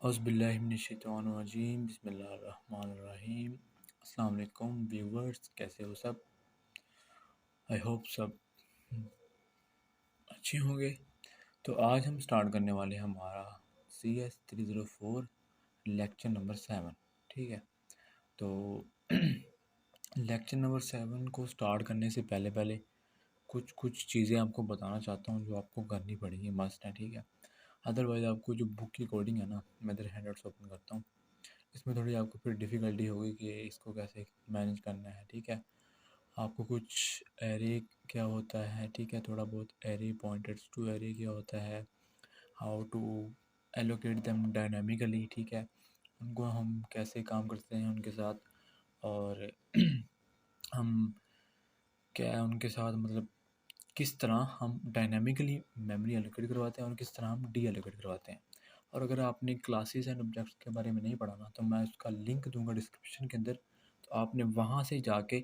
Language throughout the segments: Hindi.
औज़ुबिल्लाहिमिनश्शैतानिर्रजीम बिस्मिल्लाहिर्रहमानिर्रहीम। अस्सलाम वालेकुम व्यूवर्स, कैसे हो सब? आई होप सब अच्छे होंगे। तो आज हम स्टार्ट करने वाले हैं हमारा CS 304 लेक्चर नंबर 7। ठीक है, तो लेक्चर नंबर 7 को स्टार्ट करने से पहले पहले कुछ चीज़ें आपको बताना चाहता हूँ जो आपको करनी पड़ेगी, मस्ट है। ठीक है, अदरवाइज़ आपको जो बुक की कोडिंग है ना, मैं इधर हैंडआउट्स ओपन करता हूँ, इसमें थोड़ी आपको फिर डिफ़िकल्टी होगी कि इसको कैसे मैनेज करना है। ठीक है, आपको कुछ एरे क्या होता है, ठीक है, थोड़ा बहुत एरे, पॉइंटर्स टू एरे क्या होता है, how to allocate them dynamically, ठीक है, उनको हम कैसे काम करते हैं उनके साथ, और हम क्या है उनके साथ, मतलब किस तरह हम डायनामिकली मेमोरी एलोकेट करवाते हैं और किस तरह हम डी एलोकेट करवाते हैं। और अगर आपने क्लासेस एंड ऑब्जेक्ट्स के बारे में नहीं पढ़ा ना, तो मैं उसका लिंक दूंगा डिस्क्रिप्शन के अंदर, तो आपने वहाँ से जाके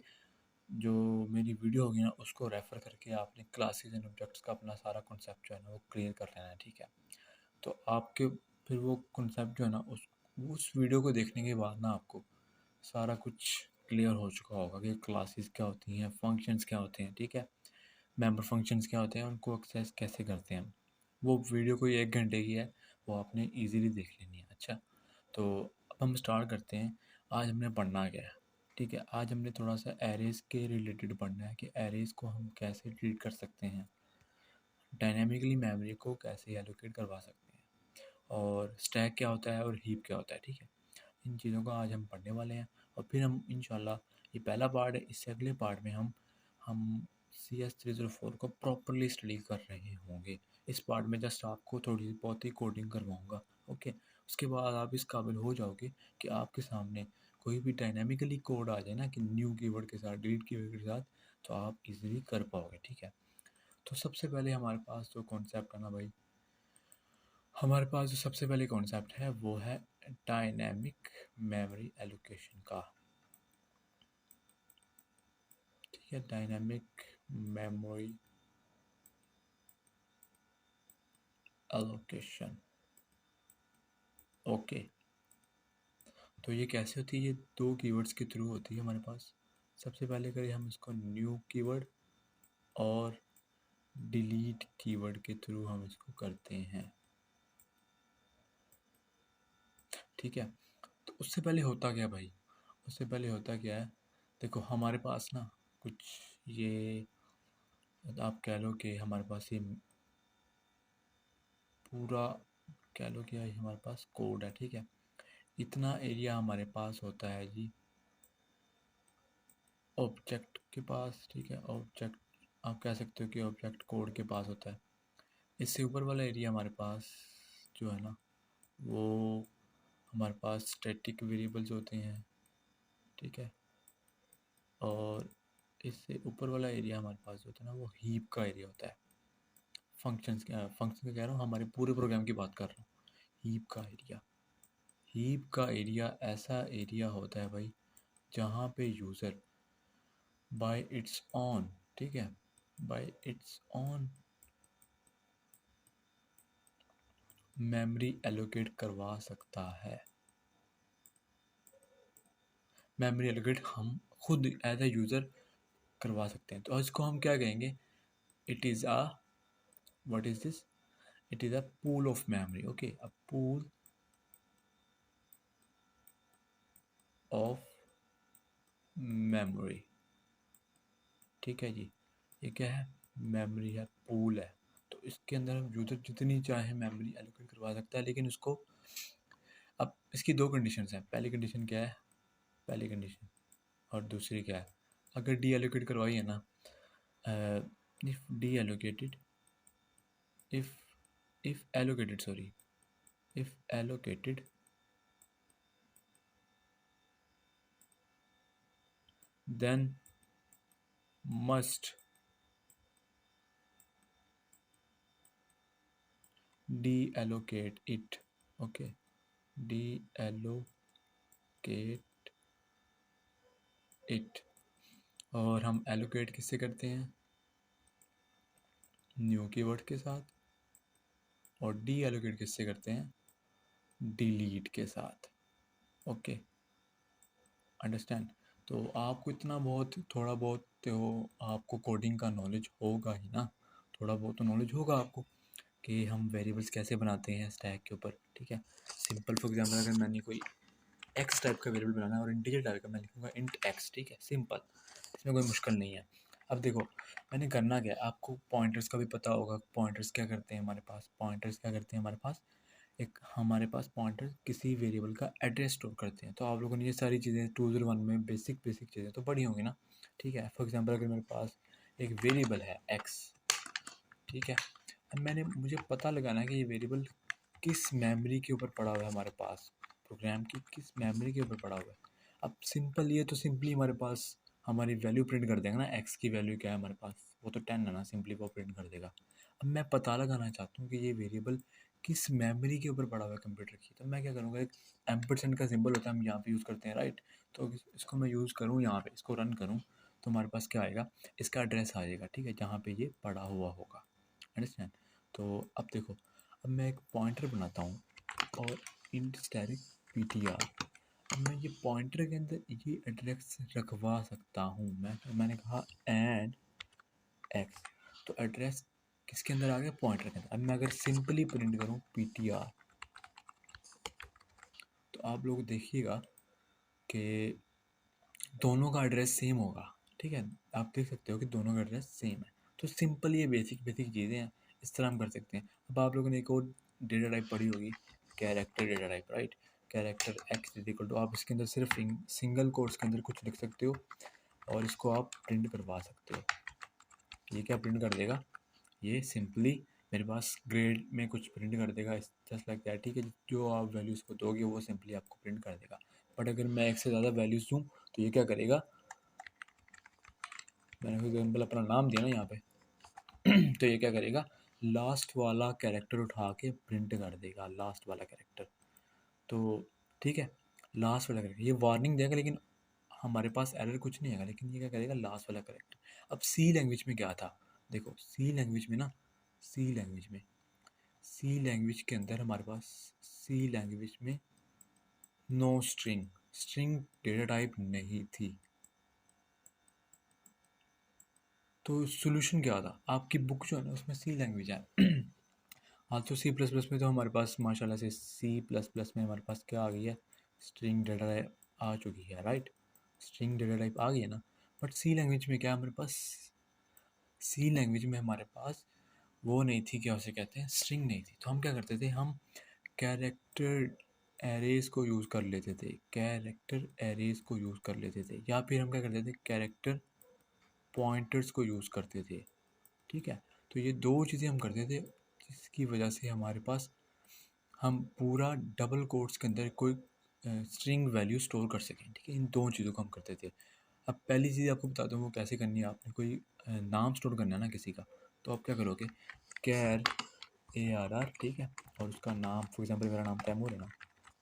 जो मेरी वीडियो होगी ना उसको रेफ़र करके आपने क्लासेस एंड ऑब्जेक्ट्स का अपना सारा कॉन्सेप्ट जो है ना वो क्लियर कर लेना है। ठीक है, तो आपके फिर वो कॉन्सेप्ट जो है ना उस वीडियो को देखने के बाद ना आपको सारा कुछ क्लियर हो चुका होगा कि क्लासेस क्या होती हैं, फंक्शंस क्या होते हैं, ठीक है, मेंबर फंक्शंस क्या होते हैं, उनको एक्सेस कैसे करते हैं। वो वीडियो कोई 1 घंटे की है, वो आपने ईज़िली देख लेनी है। अच्छा, तो अब हम स्टार्ट करते हैं। आज हमने पढ़ना क्या है, ठीक है, आज हमने थोड़ा सा एरेज़ के रिलेटेड पढ़ना है कि एरेज़ को हम कैसे ट्रीट कर सकते हैं, डायनामिकली मेमोरी को कैसे एलोकेट करवा सकते हैं, और स्टैक क्या होता है और हीप क्या होता है। ठीक है, इन चीज़ों को आज हम पढ़ने वाले हैं, और फिर हम इंशाल्लाह, ये पहला पार्ट है, इससे अगले पार्ट में हम CS 304 को प्रॉपरली स्टडी कर रहे होंगे। इस पार्ट में जस्ट आपको थोड़ी बहुत ही कोडिंग करवाऊंगा। ओके, उसके बाद आप इस काबिल हो जाओगे कि आपके सामने कोई भी डायनामिकली कोड आ जाए ना, कि न्यू कीवर्ड के साथ, डिलीट कीवर्ड के साथ, तो आप इजीली कर पाओगे। ठीक है, तो सबसे पहले हमारे पास जो कॉन्सेप्ट है ना भाई, हमारे पास जो सबसे पहले कॉन्सेप्ट है वो है डायनेमिक मेमोरी एलोकेशन का। ठीक है, डायनेमिक मेमोरी एलोकेशन। ओके, तो ये कैसे होती है? ये 2 कीवर्ड्स के थ्रू होती है हमारे पास। सबसे पहले करें हम इसको न्यू कीवर्ड, और डिलीट कीवर्ड के थ्रू हम इसको करते हैं। ठीक है, तो उससे पहले होता क्या भाई, उससे पहले होता क्या है, देखो हमारे पास ना कुछ ये, आप कह लो कि हमारे पास ये पूरा कह लो कि हमारे पास कोड है। ठीक है, इतना एरिया हमारे पास होता है जी ऑब्जेक्ट के पास। ठीक है, ऑब्जेक्ट आप कह सकते हो कि ऑब्जेक्ट कोड के पास होता है। इससे ऊपर वाला एरिया हमारे पास जो है ना, वो हमारे पास स्टैटिक वेरिएबल्स होते हैं। ठीक है, और इससे ऊपर वाला एरिया हमारे पास जो होता है ना, वो हीप का एरिया होता है। फंक्शंस का कह रहा हूँ, हमारे पूरे प्रोग्राम की बात कर रहा हूँ। हीप का एरिया, हीप का एरिया ऐसा एरिया होता है भाई जहाँ पे यूज़र बाय इट्स ऑन, ठीक है, bye it's on memory allocate करवा सकता है। मेमोरी एलोकेट हम खुद एज ए यूज़र करवा सकते हैं। तो इसको हम क्या कहेंगे, it is a, what is this, it is a pool of memory. Okay, a pool of memory. ठीक है जी, ये क्या है, मेमोरी है, पूल है। तो इसके अंदर हम यूज़र जितनी चाहे मेमोरी एलोकेट करवा सकता है, लेकिन उसको, अब इसकी 2 कंडीशंस हैं। पहली कंडीशन क्या है, पहली कंडीशन, और दूसरी क्या है, अगर डी एलोकेट करवाई है ना, if D allocated, if if allocated, sorry, if allocated, then must deallocate it. Okay, deallocate it, और हम allocate किससे करते हैं, न्यू कीवर्ड के साथ, और deallocate किससे करते हैं, डिलीट के साथ। Okay, understand. तो आपको इतना बहुत थोड़ा बहुत तो आपको कोडिंग का नॉलेज होगा ही ना, थोड़ा बहुत तो नॉलेज होगा आपको कि हम वेरिएबल्स कैसे बनाते हैं स्टैक के ऊपर, ठीक है। सिंपल फॉर एग्जांपल अगर मैंने कोई एक्स टाइप का वेरिएबल बनाना है और इंटीजर टाइप का, मैं लिखूँगा इंट एक्स, ठीक है, सिंपल, इसमें कोई मुश्किल नहीं है। अब देखो मैंने करना क्या है, आपको पॉइंटर्स का भी पता होगा, पॉइंटर्स क्या करते हैं हमारे पास, पॉइंटर्स क्या करते हैं हमारे पास, एक हमारे पास पॉइंटर किसी वेरिएबल का एड्रेस स्टोर करते हैं। तो आप लोगों ने ये सारी चीज़ें 201 में बेसिक बेसिक चीज़ें तो पढ़ी होंगी ना, ठीक है। फॉर एग्जांपल अगर मेरे पास एक वेरिएबल है एक्स, ठीक है, अब मैंने मुझे पता लगाना है कि ये वेरिएबल किस मेमोरी के ऊपर पड़ा हुआ है हमारे पास, प्रोग्राम की किस मेमोरी के ऊपर पड़ा हुआ है। अब सिंपल ये तो सिंपली हमारे पास हमारी वैल्यू प्रिंट कर देगा ना, एक्स की वैल्यू क्या है हमारे पास, वो तो 10 है ना, सिंपली वो प्रिंट कर देगा। अब मैं पता लगाना चाहता हूँ कि ये वेरिएबल किस मेमोरी के ऊपर पड़ा हुआ है कंप्यूटर की, तो मैं क्या करूँगा, एक एम्परसेंड का सिंबल होता है, हम यहाँ पे यूज़ करते हैं, राइट। तो इसको मैं यूज़ करूँ यहाँ पे, इसको रन करूँ, तो हमारे पास क्या आएगा, इसका एड्रेस आ जाएगा, ठीक है, जहाँ पे ये पड़ा हुआ होगा, अंडरस्टैंड। तो अब देखो, अब मैं एक पॉइंटर बनाता हूँ और इंट स्टैटिक ptr, अब मैं ये पॉइंटर के अंदर ये एड्रेस रखवा सकता हूँ। मैंने कहा एंड एक्स, तो एड्रेस किसके अंदर आ गया, पॉइंटर के अंदर। अब मैं अगर सिंपली प्रिंट करूँ ptr, तो आप लोग देखिएगा कि दोनों का एड्रेस सेम होगा, ठीक है, आप देख सकते हो कि दोनों का एड्रेस सेम है। तो सिंपल ये बेसिक बेसिक चीज़ें हैं, इस तरह हम कर सकते हैं। अब आप लोगों ने एक और डेटा टाइप पढ़ी होगी, character data type, right. Character X is equal to, आप इसके अंदर सिर्फ सिंगल कोट्स के अंदर कुछ लिख सकते हो और इसको आप प्रिंट करवा सकते हो। ये क्या प्रिंट कर देगा, ये सिंपली मेरे पास ग्रेड में कुछ प्रिंट कर देगा, जस्ट लाइक दैट, ठीक है। जो आप वैल्यूज़ को दोगे वो सिंपली आपको प्रिंट कर देगा। बट अगर मैं एक से ज़्यादा वैल्यूज़ दूँ तो ये क्या करेगा, मैंने फॉर एग्जाम्पल अपना नाम दिया ना यहाँ पे तो ये क्या करेगा, लास्ट वाला कैरेक्टर उठा के प्रिंट कर देगा, लास्ट वाला कैरेक्टर। तो ठीक है, लास्ट वाला कैरेक्टर ये वार्निंग देगा, लेकिन हमारे पास एरर कुछ नहीं आएगा, लेकिन ये क्या करेगा, लास्ट वाला कैरेक्टर। अब सी लैंग्वेज में क्या था, देखो सी लैंग्वेज में ना, सी लैंग्वेज में, सी लैंग्वेज के अंदर हमारे पास, सी लैंग्वेज में no string, string data type नहीं थी। तो सोल्यूशन क्या था, आपकी बुक जो है ना उसमें सी लैंग्वेज है हाँ, तो सी प्लस प्लस में तो हमारे पास माशाल्लाह से सी प्लस प्लस में हमारे पास क्या आ गई है, स्ट्रिंग डेटा टाइप आ चुकी है, राइट, स्ट्रिंग डेटा टाइप आ गई है ना। बट सी लैंग्वेज में क्या हमारे पास, सी लैंग्वेज में हमारे पास वो नहीं थी, क्या उसे कहते हैं, स्ट्रिंग नहीं थी। तो हम क्या करते थे, हम कैरेक्टर एरेज को यूज़ कर लेते थे, कैरेक्टर एरेज को यूज़ कर लेते थे, या फिर हम क्या करते थे, कैरेक्टर पॉइंटर्स को यूज़ करते थे, ठीक है। तो ये दो चीज़ें हम करते थे, जिसकी वजह से हमारे पास हम पूरा डबल कोट्स के अंदर कोई स्ट्रिंग वैल्यू स्टोर कर सकें, ठीक है। इन दो चीज़ों को हम करते थे। अब पहली चीज़ आपको बताता हूँ वो कैसे करनी है, आपने कोई नाम स्टोर करना है ना किसी का, तो आप क्या करोगे, कैर ARR, ठीक है, और उसका नाम, फॉर एग्जांपल मेरा नाम तैमूर है ना,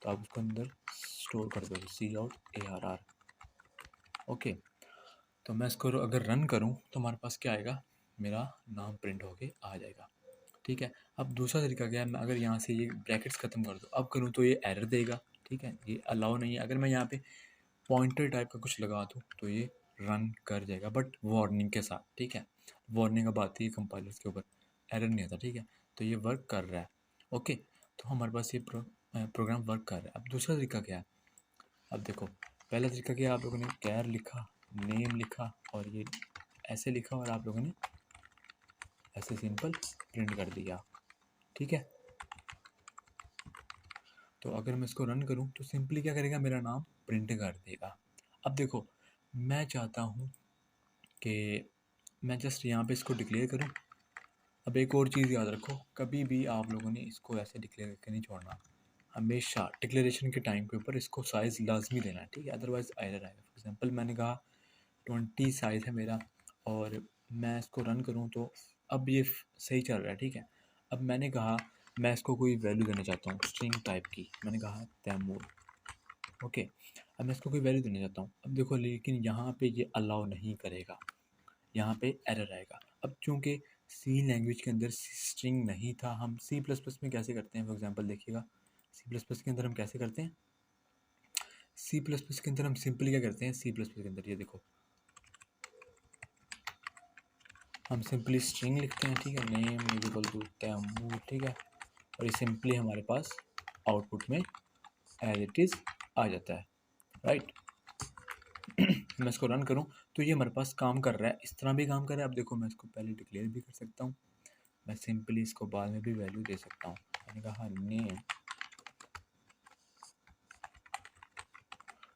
तो आप उसको अंदर स्टोर कर दोगे cout ARR। ओके, तो मैं इसको अगर रन करूँ तो हमारे पास क्या आएगा, मेरा नाम प्रिंट होके आ जाएगा, ठीक है। अब दूसरा तरीका क्या है, मैं अगर यहाँ से ये ब्रैकेट्स ख़त्म कर दूँ, अब करूँ तो ये एरर देगा, ठीक है, ये अलाउ नहीं है। अगर मैं यहाँ पे पॉइंटर टाइप का कुछ लगा दूँ तो ये रन कर जाएगा, बट वार्निंग के साथ, ठीक है। वार्निंग अब आती है कंपाइलर्स के ऊपर, एरर नहीं आता, ठीक है। तो ये वर्क कर रहा है, ओके। तो हमारे पास ये प्रोग्राम वर्क कर रहा है। अब दूसरा तरीका क्या है, अब देखो पहला तरीका क्या है, आप लोगों ने कैर लिखा, नेम लिखा और ये ऐसे लिखा और आप लोगों ने ऐसे सिंपल प्रिंट कर दिया, ठीक है। तो अगर मैं इसको रन करूं तो सिंपली क्या करेगा, मेरा नाम प्रिंट कर देगा। अब देखो मैं चाहता हूं कि मैं जस्ट यहाँ पे इसको डिक्लेयर करूं। अब एक और चीज़ याद रखो, कभी भी आप लोगों ने इसको ऐसे डिक्लेयर करके नहीं छोड़ना, हमेशा डिक्लेरेशन के टाइम के ऊपर इसको साइज़ लाजमी देना है, ठीक है, अदरवाइज़ एरर आएगा। फॉर एग्जांपल मैंने कहा 20 साइज़ है मेरा और मैं इसको रन करूँ तो अब ये सही चल रहा है, ठीक है। अब मैंने कहा मैं इसको कोई वैल्यू देना चाहता हूँ स्ट्रिंग टाइप की, मैंने कहा तैमूर, ओके। अब मैं इसको कोई वैल्यू देना चाहता हूँ, अब देखो लेकिन यहाँ पे ये अलाउ नहीं करेगा, यहाँ पे एरर आएगा। अब चूँकि सी लैंग्वेज के अंदर स्ट्रिंग नहीं था, हम सी प्लस प्लस में कैसे करते हैं, फॉर एग्जांपल देखिएगा, सी प्लस प्लस के अंदर हम कैसे करते हैं, सी प्लस प्लस के अंदर हम सिंपली क्या करते हैं, सी प्लस प्लस के अंदर ये देखो हम सिंपली स्ट्रिंग लिखते हैं, ठीक है, name is equal to Taimur, ठीक है, और ये सिंपली हमारे पास आउटपुट में एज इट इज़ आ जाता है, राइट। मैं इसको रन करूं तो ये हमारे पास काम कर रहा है, इस तरह भी काम कर रहा है। अब देखो मैं इसको पहले डिक्लेयर भी कर सकता हूँ, मैं सिंपली इसको बाद में भी वैल्यू दे सकता हूँ। मैंने कहा नेम,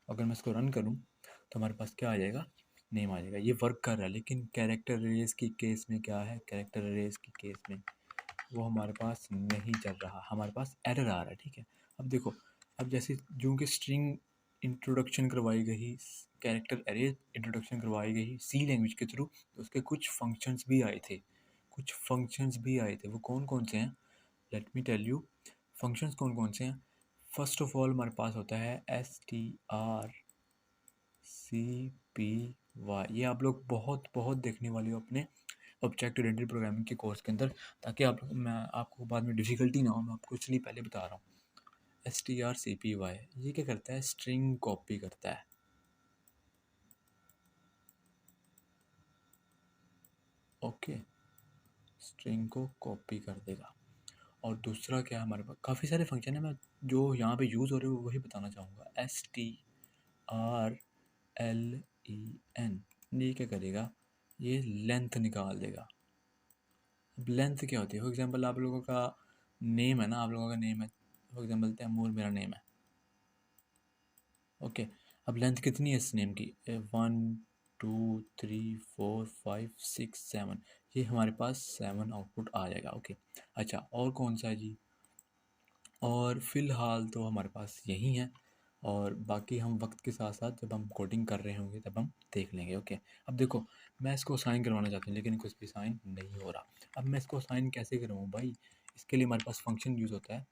अगर मैं इसको रन करूं तो हमारे पास क्या आ जाएगा, नेम आ जाएगा। ये वर्क कर रहा है, लेकिन कैरेक्टर अरेज की केस में क्या है, कैरेक्टर अरेज की केस में वो हमारे पास नहीं चल रहा, हमारे पास एरर आ रहा है, ठीक है। अब देखो, अब जैसे जो कि स्ट्रिंग इंट्रोडक्शन करवाई गई, कैरेक्टर अरेज इंट्रोडक्शन करवाई गई सी लैंग्वेज के थ्रू, तो उसके कुछ फंक्शंस भी आए थे, कुछ फंक्शंस भी आए थे। वो कौन कौन से हैं, let me tell you. Functions कौन कौन से हैं, फर्स्ट ऑफ ऑल हमारे पास होता है strcpy, ये आप लोग बहुत बहुत देखने वाले हो अपने ऑब्जेक्ट ओरिएंटेड प्रोग्रामिंग के कोर्स के अंदर, ताकि आप मैं आपको बाद में डिफ़िकल्टी ना हो, मैं आपको इसलिए पहले बता रहा हूँ। strcpy ये क्या करता है, स्ट्रिंग कॉपी करता है, ओके, स्ट्रिंग को कॉपी कर देगा। और दूसरा क्या है, हमारे पास काफ़ी सारे फंक्शन है, मैं जो यहाँ पे यूज़ हो रहे हो वही बताना चाहूँगा। strlen, ये क्या करेगा, ये लेंथ निकाल देगा। अब लेंथ क्या होती है, फॉर एग्जांपल आप लोगों का नेम है ना, आप लोगों का नेम है फॉर एग्जांपल तैमूर मेरा नेम है, ओके। अब लेंथ कितनी है इस नेम की, 1 2 3 4 5 6 7, ये हमारे पास 7 आउटपुट आ जाएगा, ओके। अच्छा, और कौन सा है जी, और फ़िलहाल तो हमारे पास यही है, और बाकी हम वक्त के साथ साथ जब हम कोडिंग कर रहे होंगे तब हम देख लेंगे, ओके। अब देखो मैं इसको साइन करवाना चाहता हूँ, लेकिन कुछ भी साइन नहीं हो रहा। अब मैं इसको साइन कैसे करवाऊँ भाई, इसके लिए हमारे पास फंक्शन यूज़ होता है,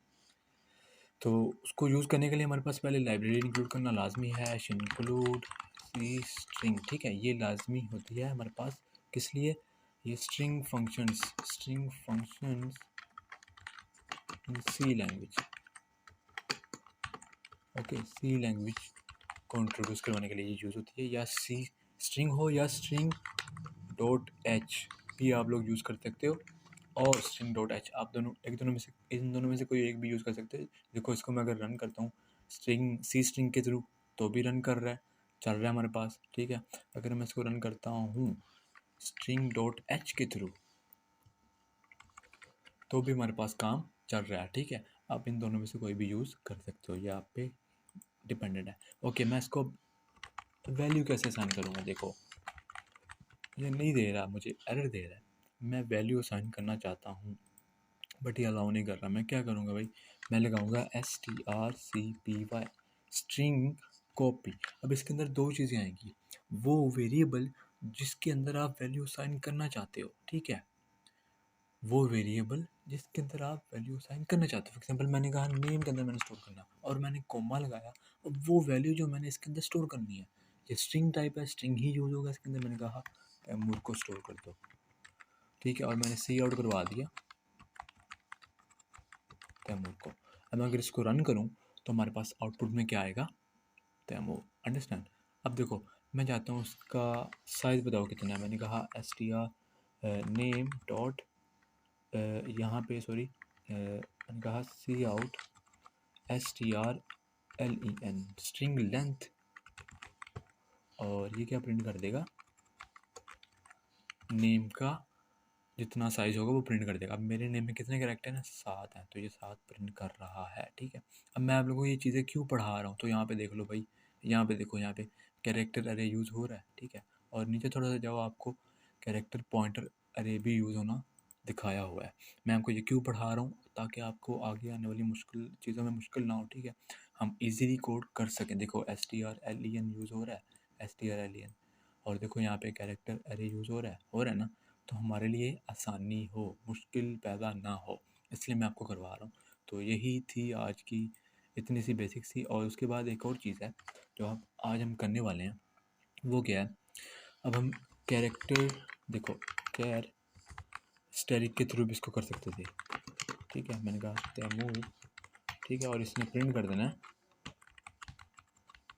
तो उसको यूज़ करने के लिए हमारे पास पहले लाइब्रेरी इंक्लूड करना लाजमी है, इंक्लूड सी स्ट्रिंग, ठीक है, ये लाजमी होती है हमारे पास, किस लिए, ये string functions in C language, okay, C language को इंट्रोड्यूस करवाने के लिए ये यूज़ होती है, या सी स्ट्रिंग हो या स्ट्रिंग डॉट एच भी आप लोग यूज़ कर सकते हो, और स्ट्रिंग डॉट एच, आप दोनों दोनों में से, इन दोनों में से कोई एक भी यूज़ कर सकते हैं। देखो इसको मैं अगर रन करता हूँ स्ट्रिंग सी स्ट्रिंग के थ्रू, तो भी रन कर रहा है, चल रहा है हमारे पास, ठीक है। अगर मैं इसको रन करता हूँ स्ट्रिंग डॉट एच के थ्रू, तो भी हमारे पास काम चल रहा है, ठीक है। आप इन दोनों में से कोई भी यूज़ कर सकते हो, ये आप पे डिपेंडेंट है, ओके। मैं इसको वैल्यू कैसे असाइन करूँगा, देखो ये नहीं दे रहा, मुझे एरर दे रहा है, मैं वैल्यू असाइन करना चाहता हूँ बट ये अलाउ नहीं कर रहा। मैं क्या करूँगा भाई, मैं लगाऊंगा strcpy स्ट्रिंग कॉपी। अब इसके अंदर दो चीज़ें आएंगी, वो वेरिएबल जिसके अंदर आप वैल्यू असाइन करना चाहते हो, ठीक है, वो वेरिएबल जिसके अंदर आप वैल्यू असाइन करना चाहते हो। फॉर एग्जांपल मैंने कहा नेम के अंदर मैंने स्टोर करना, और मैंने कॉमा लगाया, अब वो वैल्यू जो मैंने इसके अंदर स्टोर करनी है, ये स्ट्रिंग टाइप है, स्ट्रिंग ही यूज होगा इसके अंदर। मैंने कहा तैमूर को स्टोर कर दो, ठीक है, और मैंने सी आउट करवा दिया तैमूर को। अब मैं अगर इसको रन करूं तो हमारे पास आउटपुट में क्या आएगा, तैमूर, अंडरस्टैंड। अब देखो मैं चाहता हूँ उसका साइज़ बताओ कितना है, मैंने कहा नेम डॉट, यहाँ पे सॉरी, मैंने कहा सी आउट strlen स्ट्रिंग लेंथ, और ये क्या प्रिंट कर देगा, नेम का जितना साइज़ होगा वो प्रिंट कर देगा। अब मेरे नेम में कितने कैरेक्टर हैं, 7 हैं, तो ये 7 प्रिंट कर रहा है, ठीक है। अब मैं आप लोगों को ये चीज़ें क्यों पढ़ा रहा हूँ, तो यहाँ पे देख लो भाई, यहाँ पे देखो, यहाँ पे कैरेक्टर अरे यूज़ हो रहा है, ठीक है, और नीचे थोड़ा सा जाओ, आपको कैरेक्टर पॉइंटर अरे भी यूज़ होना दिखाया हुआ है। मैं आपको ये क्यों पढ़ा रहा हूँ, ताकि आपको आगे आने वाली मुश्किल चीज़ों में मुश्किल ना हो, ठीक है, हम इजीली कोड कर सकें। देखो strlen यूज़ हो रहा है, strlen, और देखो यहाँ पे कैरेक्टर अरे यूज़ हो रहा है ना, तो हमारे लिए आसानी हो, मुश्किल पैदा ना हो, इसलिए मैं आपको करवा रहा हूँ। तो यही थी आज की इतनी सी बेसिक सी। और उसके बाद एक और चीज़ है जो आप आज हम करने वाले हैं, वो क्या है, अब हम कैरेक्टर, देखो कैर स्टेरिक के थ्रू भी इसको कर सकते थे, ठीक है। मैंने कहा तैमूर, ठीक है, और इसने प्रिंट कर देना है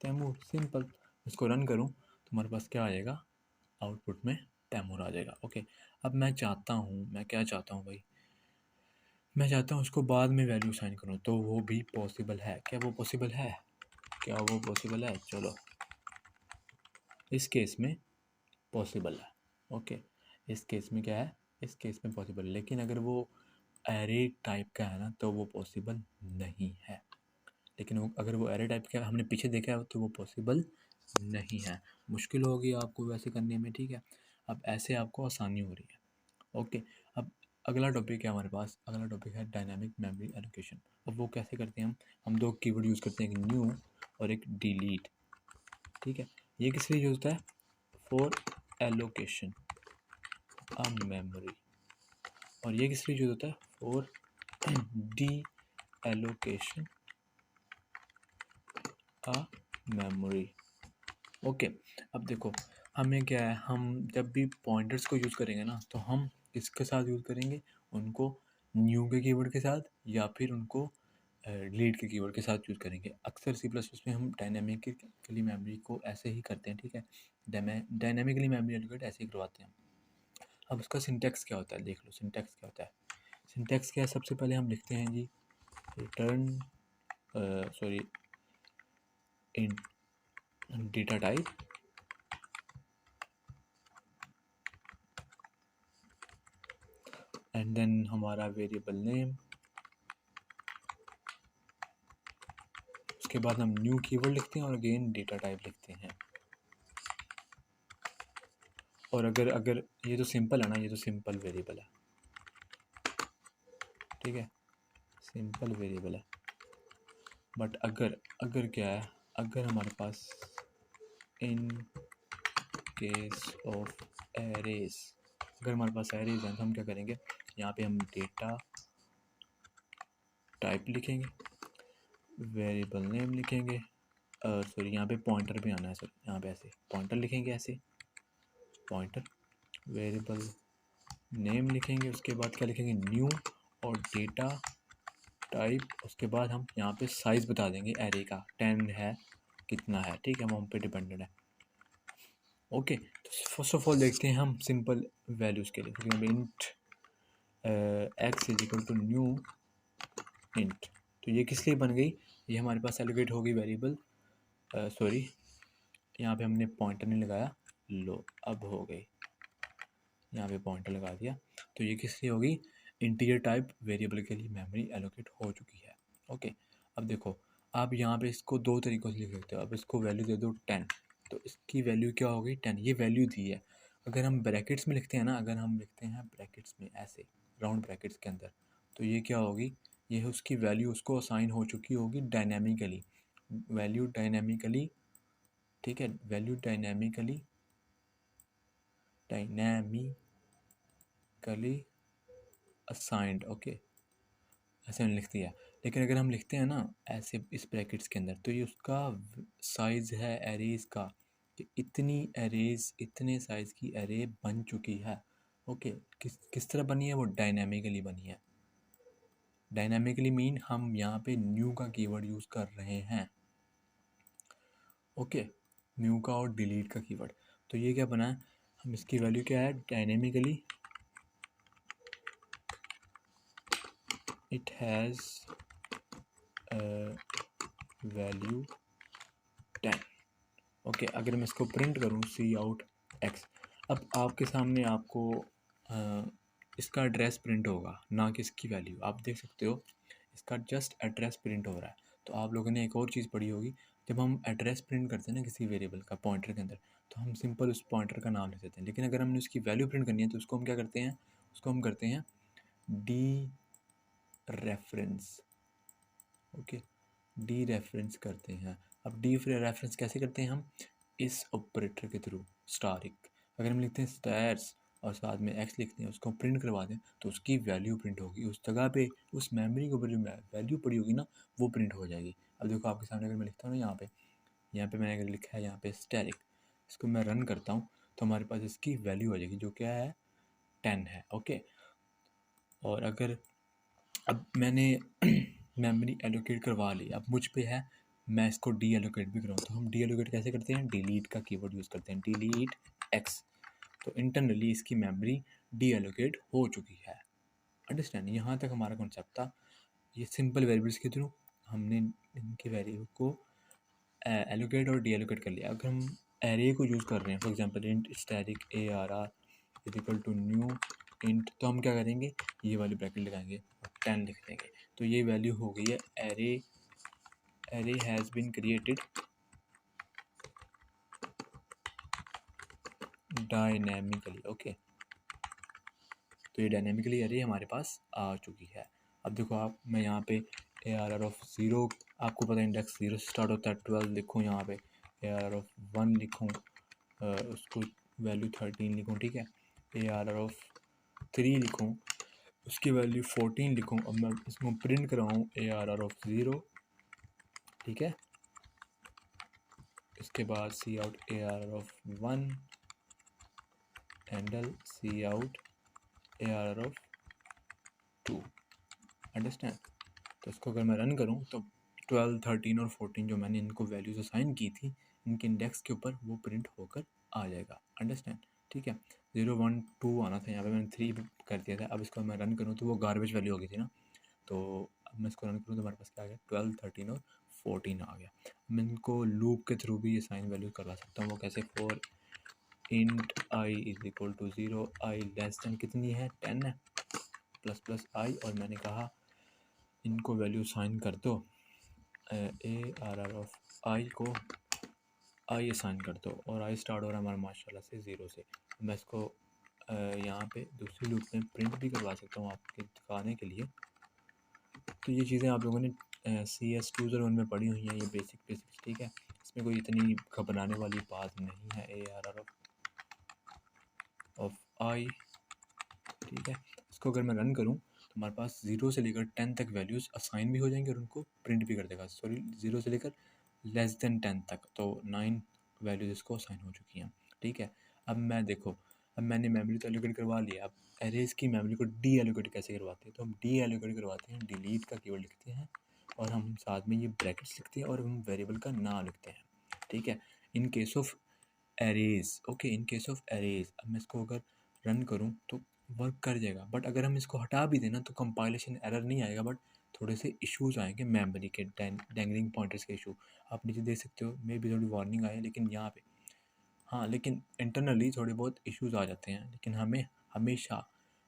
तैमूर, सिंपल। इसको रन करूँ तो हमारे पास क्या आ जाएगा, आउटपुट में तैमूर आ जाएगा। ओके, अब मैं क्या चाहता हूँ भाई, मैं चाहता हूँ उसको बाद में वैल्यू साइन करूँ, तो वो भी पॉसिबल है। क्या वो पॉसिबल है? चलो, इस केस में पॉसिबल है। ओके, इस केस में क्या है, इस केस में पॉसिबल है, लेकिन अगर वो एरे टाइप का है ना तो वो पॉसिबल नहीं है। लेकिन अगर वो एरे टाइप का हमने पीछे देखा है तो वो पॉसिबल नहीं है। मुश्किल होगी आपको वैसे करने में, ठीक है। अब ऐसे आपको आसानी हो रही है। ओके, अब अगला टॉपिक है हमारे पास, अगला टॉपिक है डायनामिक मेमोरी एलोकेशन। अब वो कैसे करते हैं हम दो कीवर्ड यूज़ करते हैं, एक न्यू और एक डिलीट, ठीक है। ये किस लिए यूज़ होता है, फॉर एलोकेशन अ मेमोरी, और ये किस लिए यूज़ होता है, for D allocation a memory. Okay, अब देखो हमें क्या है, हम जब भी पॉइंटर्स को यूज़ करेंगे ना तो हम इसके साथ यूज़ करेंगे, उनको न्यू के कीवर्ड के साथ या फिर उनको डिलीट के कीवर्ड के साथ यूज़ करेंगे। अक्सर सी प्लस प्लस में हम डायनामिकली मेमोरी को ऐसे ही करते हैं, ठीक है। डायनामिकली मेमोरी एलोकेट ऐसे ही करवाते हैं। अब उसका सिंटैक्स क्या होता है, देख लो सिंटैक्स क्या होता है। सिंटैक्स क्या है, सबसे पहले हम लिखते हैं जी return in data type and then हमारा वेरिएबल नेम, उसके बाद हम न्यू कीवर्ड लिखते हैं और अगेन डेटा टाइप लिखते हैं। और अगर अगर ये तो सिंपल है ना, ये तो सिंपल वेरिएबल है, ठीक है, सिंपल वेरिएबल है। बट अगर अगर क्या है, अगर हमारे पास इन केस ऑफ एरेज, अगर हमारे पास एरेज हैं तो हम क्या करेंगे, यहाँ पे हम डेटा टाइप लिखेंगे, वेरिएबल नेम लिखेंगे, यहाँ पे पॉइंटर भी आना है सर, यहाँ पे ऐसे पॉइंटर लिखेंगे, ऐसे पॉइंटर, वेरिएबल नेम लिखेंगे, उसके बाद क्या लिखेंगे, न्यू और डेटा टाइप, उसके बाद हम यहाँ पे साइज़ बता देंगे एरे का, 10 है कितना है, ठीक है, वो हम पे डिपेंडेंट है। ओके, तो फर्स्ट ऑफ ऑल देखते हैं हम सिंपल वैल्यूज़ के लिए, int X is equal to new int. तो ये किस लिए बन गई, ये हमारे पास एलोकेट होगी वेरिएबल, यहाँ पे हमने पॉइंटर नहीं लगाया, लो अब हो गई, यहाँ पे पॉइंटर लगा दिया। तो ये किस लिए होगी, इंटीजर टाइप वेरिएबल के लिए मेमोरी एलोकेट हो चुकी है। ओके, अब देखो आप यहाँ पे इसको दो तरीक़ों से लिख सकते हो। अब इसको वैल्यू दे दो 10, तो इसकी वैल्यू क्या होगी 10, ये वैल्यू दी है। अगर हम ब्रैकेट्स में लिखते हैं ना, अगर हम लिखते हैं ब्रैकेट्स में ऐसे राउंड ब्रैकेट्स के अंदर, तो ये क्या होगी, ये उसकी वैल्यू उसको असाइन हो चुकी होगी डायनेमिकली, वैल्यू डायनेमिकली, ठीक है, वैल्यू डायनेमिकली असाइंड। ओके, ऐसे हमने लिख दिया। लेकिन अगर हम लिखते हैं ना ऐसे इस ब्रैकेट्स के अंदर, तो ये उसका साइज़ है एरेज़ का, कि इतनी एरेज़, इतने साइज़ की एरे बन चुकी है। ओके, किस तरह बनी है, वो डायनामिकली बनी है। डायनामिकली मीन हम यहाँ पे न्यू का कीवर्ड यूज़ कर रहे हैं। ओके, न्यू का और डिलीट का कीवर्ड। तो ये क्या बना है, हम इसकी वैल्यू क्या है, dynamically it has value 10। Okay, अगर मैं इसको प्रिंट करूँ सी आउट एक्स, अब आपके सामने आपको इसका एड्रेस प्रिंट होगा, ना कि इसकी वैल्यू। आप देख सकते हो इसका जस्ट एड्रेस प्रिंट हो रहा है। तो आप लोगों ने एक और चीज़ पढ़ी होगी, जब हम एड्रेस प्रिंट करते हैं ना किसी वेरिएबल का पॉइंटर के अंदर, तो हम सिंपल उस पॉइंटर का नाम लिख देते हैं। लेकिन अगर हमने उसकी वैल्यू प्रिंट करनी है तो उसको हम क्या करते हैं, उसको हम करते हैं D reference. Okay, D reference करते हैं। अब डी रेफरेंस कैसे करते हैं हम, इस ऑपरेटर के थ्रू, स्टारिक। अगर हम लिखते हैं स्टार्स और साथ में एक्स लिखते हैं, उसको प्रिंट करवा दें, तो उसकी वैल्यू प्रिंट होगी उस जगह पे, उस मेमोरी के ऊपर जो वैल्यू पड़ी होगी ना वो प्रिंट हो जाएगी। अब देखो आपके सामने अगर मैं लिखता हूँ ना, यहाँ पे मैंने अगर लिखा है यहाँ पे स्टैरिक, इसको मैं रन करता हूँ तो हमारे पास इसकी वैल्यू आ जाएगी, जो क्या है 10 है। ओके, और अगर अब मैंने मेमोरी एलोकेट करवा ली, अब मुझ पे है मैं इसको डी एलोकेट भी कराऊँ। तो हम डी एलोकेट कैसे करते हैं, डिलीट का कीवर्ड यूज़ करते हैं, डिलीट एक्स। तो इंटरनली इसकी मेमोरी डी एलोकेट हो चुकी है। अंडरस्टैंड, यहाँ तक हमारा कॉन्सेप्ट था। ये सिंपल वेरिएबल्स के थ्रू हमने इनके वेरिएबल को एलोकेट और डी एलोकेट कर लिया। अगर हम एरे को यूज़ कर रहे हैं, for example int static A R R is equal to new int, तो हम क्या करेंगे, ये वाली ब्रैकेट लगाएंगे और 10 लिख देंगे। तो ये वैल्यू हो गई है array has been created dynamically. Okay, तो ये डायनेमिकली एरे हमारे पास आ चुकी है। अब देखो आप, मैं यहाँ पे A R R of zero, आपको पता है इंडेक्स ज़ीरो से स्टार्ट होता है, 12 लिखूँ, यहाँ पे ए आर आर ऑफ 1 लिखूँ, उसको वैल्यू 13 लिखूँ, ठीक है। ए आर आर ऑफ 3 लिखूँ, उसकी वैल्यू 14 लिखूँ। अब मैं इसको प्रिंट कराऊँ ए आर आर ऑफ 0, ठीक है। इसके बाद C out A R R of 1 handle C out A R R of 2। Understand, तो इसको अगर मैं रन करूँ तो 12, 13 और 14 जो मैंने इनको वैल्यूज असाइन की थी इनके इंडेक्स के ऊपर, वो प्रिंट होकर आ जाएगा। अंडरस्टैंड, ठीक है। 0, 1, 2 आना था, यहाँ पे मैंने 3 कर दिया था। अब इसको मैं रन करूँ तो वो गार्बेज वैल्यू हो गई थी ना, तो अब मैं इसको रन करूँ तो हमारे पास क्या आ गया, 12, 13 और 14 आ गया। मैं इनको लूप के थ्रू भी असाइन वैल्यू करवा सकता हूँ। वो कैसे, for int I is equal to 0, I less than कितनी है, 10 है, प्लस प्लस आई, और मैंने कहा इनको वैल्यू साइन कर दो, ए आर आर ऑफ आई को आई असाइन कर दो, और आई स्टार्ट हो रहा है हमारा माशाल्लाह से 0 से। मैं इसको यहाँ पे दूसरी लूप में प्रिंट भी करवा सकता हूँ आपके दिखाने के लिए। तो ये चीज़ें आप लोगों ने CS201 में पढ़ी हुई हैं, ये बेसिक्स, ठीक है। इसमें कोई इतनी घबराने वाली बात नहीं है। ए आर आर ऑफ आई, ठीक है। इसको अगर मैं रन करूँ तो हमारे पास 0 से लेकर 10 तक वैल्यूज़ असाइन भी हो जाएंगे और उनको प्रिंट भी कर देगा। सॉरी, 0 से लेकर लेस देन 10 तक, तो 9 वैल्यूज़ इसको असाइन हो चुकी हैं, ठीक है। अब मैं देखो, अब मैंने मेमोरी तो एलोकेट करवा लिया, अब एरेज की मेमोरी को डी एलोकेट कैसे करवाते हैं, तो हम डी एलोकेट करवाते हैं, डिलीट का कीवर्ड लिखते हैं और हम साथ में ये ब्रैकेट्स लिखते हैं और हम वेरिएबल का नाम लिखते हैं, ठीक है। In case of arrays, okay, in case of arrays. अब मैं इसको अगर रन करूँ तो वर्क कर जाएगा, बट अगर हम इसको हटा भी दें ना तो कंपाइलेशन एरर नहीं आएगा, बट थोड़े से इश्यूज आएंगे, मेमोरी के डैंगलिंग पॉइंटर्स के इशू। आप नीचे देख सकते हो, मे भी थोड़ी वार्निंग आए, लेकिन यहाँ पे हाँ, लेकिन इंटरनली थोड़े बहुत इश्यूज आ जाते हैं। लेकिन हमें हमेशा,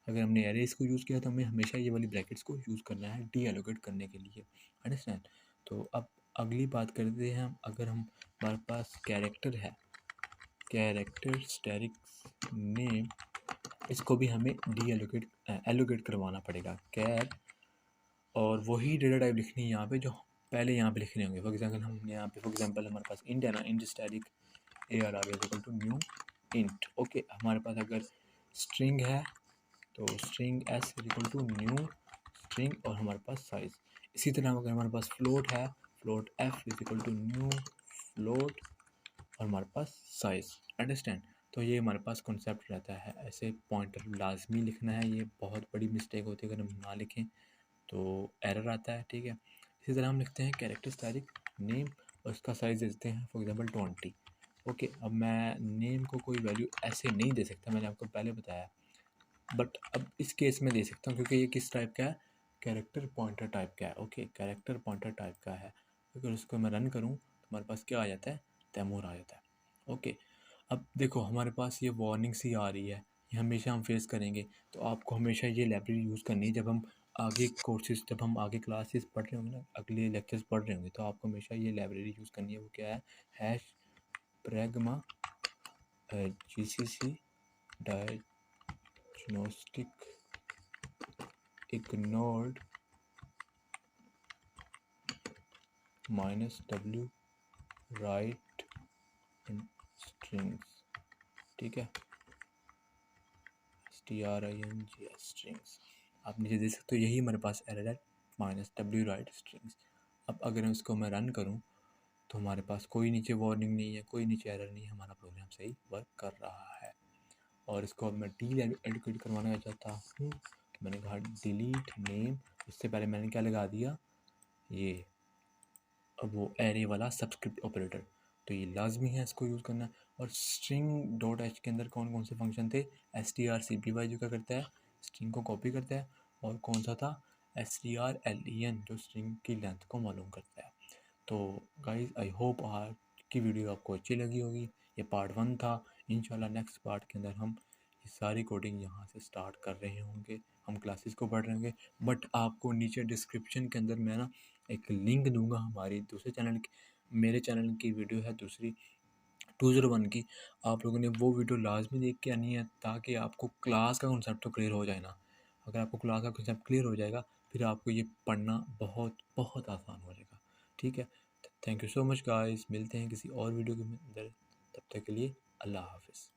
अगर हमने एरेज को यूज़ किया तो हमें हमेशा ये वाली ब्रैकेट्स को यूज़ करना है डी एलोकेट करने के लिए। अंडरस्टैंड, तो अब अगली बात करते हैं हम, अगर हम हमारे पास कैरेक्टर है, कैरेक्टर स्टैटिक नेम, इसको भी हमें डी एलोकेट करवाना पड़ेगा, कैर, और वही डेटा टाइप लिखनी है यहाँ पे जो पहले यहाँ पे लिखने होंगे। फॉर एग्जांपल हम यहाँ पे, फॉर एग्जांपल हमारे पास इंट है ना, int static A R R equal to new int. Okay, हमारे पास अगर स्ट्रिंग है तो string S equal to new string और हमारे पास साइज। इसी तरह अगर हमारे पास फ्लोट है, float F is equal to new float और हमारे पास साइज। अंडरस्टैंड, तो ये हमारे पास कॉन्सेप्ट रहता है। ऐसे पॉइंटर लाजमी लिखना है, ये बहुत बड़ी मिस्टेक होती है अगर हम ना लिखें तो एरर आता है, ठीक है। इसी तरह हम लिखते हैं कैरेक्टर स्टैटिक नेम और उसका साइज देते हैं फॉर एग्जांपल 20। ओके, अब मैं नेम को कोई वैल्यू ऐसे नहीं दे सकता, मैंने आपको पहले बताया, बट अब इस केस में दे सकता हूँ क्योंकि ये किस टाइप का है, कैरेक्टर पॉइंटर टाइप का है। ओके, कैरेक्टर पॉइंटर टाइप का है। अगर उसको मैं रन करूँ तो हमारे पास क्या आ जाता है, तैमूर आ जाता है। ओके, अब देखो हमारे पास ये वार्निंग सी आ रही है, ये हमेशा हम फेस करेंगे। तो आपको हमेशा ये लाइब्रेरी यूज़ करनी है जब हम आगे कोर्सेज, जब हम आगे क्लासेस पढ़ रहे होंगे ना, अगले लेक्चर्स पढ़ रहे होंगे, तो आपको हमेशा ये लाइब्रेरी यूज़ करनी है। वो क्या है, hash pragma GCC diagnostic ignored -w right strings, ठीक है, STRINGS स्ट्रिंग्स। आप नीचे देख सकते हो, यही हमारे पास एरर है, -w राइट स्ट्रिंग्स। अब अगर इसको मैं रन करूं तो हमारे पास कोई नीचे वार्निंग नहीं है, कोई नीचे एरर नहीं है, हमारा प्रोग्राम सही वर्क कर रहा है। और इसको अब मैं डी एलोकेट करवाना चाहता हूँ, तो मैंने कहा डिलीट नेम, इससे पहले मैंने क्या लगा दिया, ये अब वो एरे वाला सब्सक्रिप्ट ऑपरेटर, तो ये लाजमी है इसको यूज़ करना। और स्ट्रिंग डॉट एच के अंदर कौन कौन से फंक्शन थे, S T R C P Y जो क्या करता है, स्ट्रिंग को कॉपी करता है, और कौन सा था, S T R L E N जो स्ट्रिंग की लेंथ को मालूम करता है। तो गाइस आई होप आज की वीडियो आपको अच्छी लगी होगी। ये पार्ट 1 था। इंशाल्लाह नेक्स्ट पार्ट के अंदर हम ये सारी कोडिंग यहाँ से स्टार्ट कर रहे होंगे, हम क्लासेस को पढ़ रहे होंगे। बट आपको नीचे डिस्क्रिप्शन के अंदर मैं ना एक लिंक दूंगा हमारी दूसरे चैनल की, मेरे चैनल की वीडियो है दूसरी 201 की। आप लोगों ने वो वीडियो लाजमी देख के आनी है ताकि आपको क्लास का कॉन्सेप्ट तो क्लियर हो जाए ना। अगर आपको क्लास का कॉन्सेप्ट क्लियर हो जाएगा फिर आपको ये पढ़ना बहुत बहुत आसान हो जाएगा। ठीक है, thank you so much guys, मिलते हैं किसी और वीडियो के अंदर, तब तक के लिए अल्लाह हाफिज़।